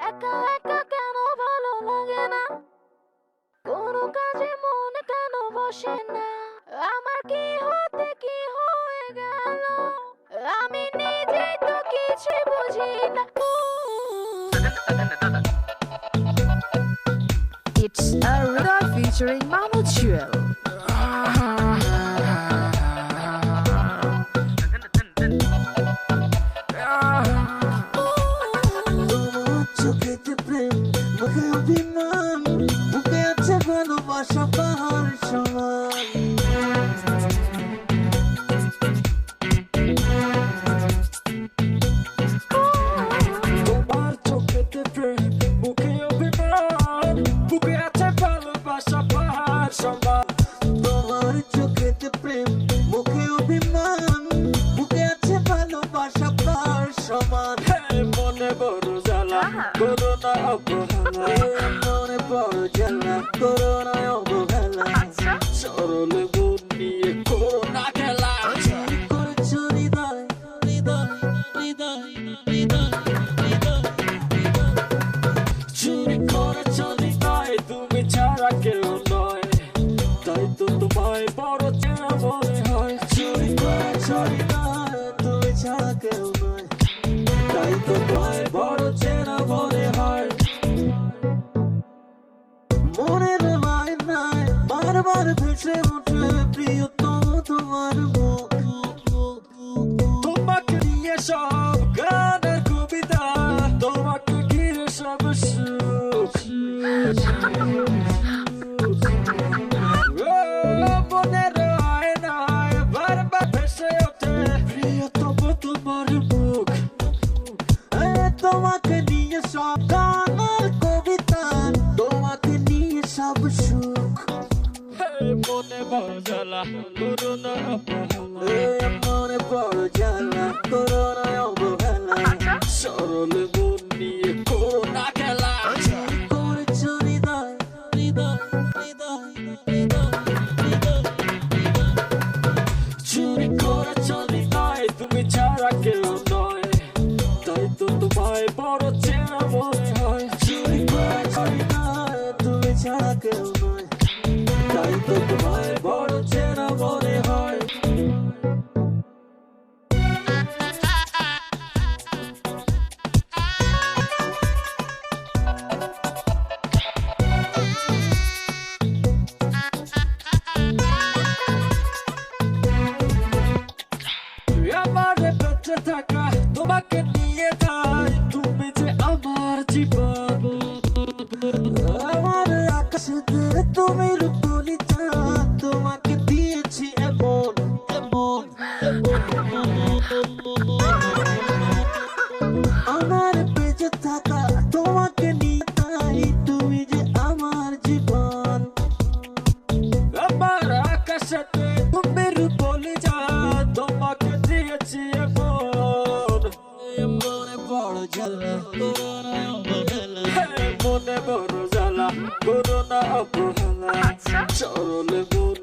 একা একা কেন ভালো লাগে না, কোনো কাজে মন কেন বসে না, আমার কি হতে কি হয়ে গেল, আমি নিজেই তো কিছু বুঝি না। It's a Rida featuring Manu Chua. চোখেতে প্রেম মুখে অভিমান বুকে আছে ভালোবাসা পাহাড় সমান তোমার চোখেতে প্রেম মুখে অভিমান বুকে আছে ভালোবাসা পাহাড় সমান তোমার চোখেতে প্রেম মুখে অভিমান বুকে আছে ভালোবাসা পাহাড় সমান মনে বড় জ্বালা করোনা অবহেলা মনে বড় জ্বালা করোনা অবহেলা সরল মন নিয়ে করোনা খেলা করেছ হৃদয় হৃদয় হৃদয় হৃদয় হৃদয় চুরি করেছ হৃদয় তুমি ছাড়া কেউ নয় তাই তো তোমায় বড় চেনা মনে হয় চুরি করেছ হৃদয় তুমি ছাড়া কেউ নয় তাই তো তোমায় বড় চেনা মনে হয় মনের মায়নায় বারবার ভেসে ওঠে প্রিয়তম তোমার মুখ তোমাকে নিয়ে সব গানের কবিতা তোমাকে ঘিরে সব সুখ মনের মায়নায় বারবার ভেসে ওঠে প্রিয়তম তোমার মুখ তোমাকে নিয়ে সব গানের কবিতা তোমাকে নিয়ে সব সুখ মনে বড় জ্বালা করোনা অবহেলা মনে বড় জ্বালা করোনা অবহেলা সরল মন নিয়ে করোনা খেলা করেছ হৃদয় হৃদয় হৃদয় হৃদয় হৃদয় চুরি করেছ হৃদয় তুমি ছাড়া কেউ নয় তাই তো তোমায় বড় চেনা মনে হয় চুরি করেছ হৃদয় তুমি ছাড়া কেউ নয় তাই তো তোমায় বড় চেনা মনে হয় আমার বেঁচে থাকা তোমাকে নিয়ে যাই তুমি যে আমার জীবন আমার আকাশেতে তুমি রূপলি চাঁদ তোমাকে দিয়েছি এমন এমন আমার বেঁচে থাকা তোমাকে নিয়ে যাই তুমি যে আমার জীবন আমার আকাশেতে তুমি রূপলি চাঁদ তোমাকে দিয়েছি এমন মনে বড় জ্বালা করোনা অবহেলা মনে বড় জ্বালা করোনা অবহেলা সরল মন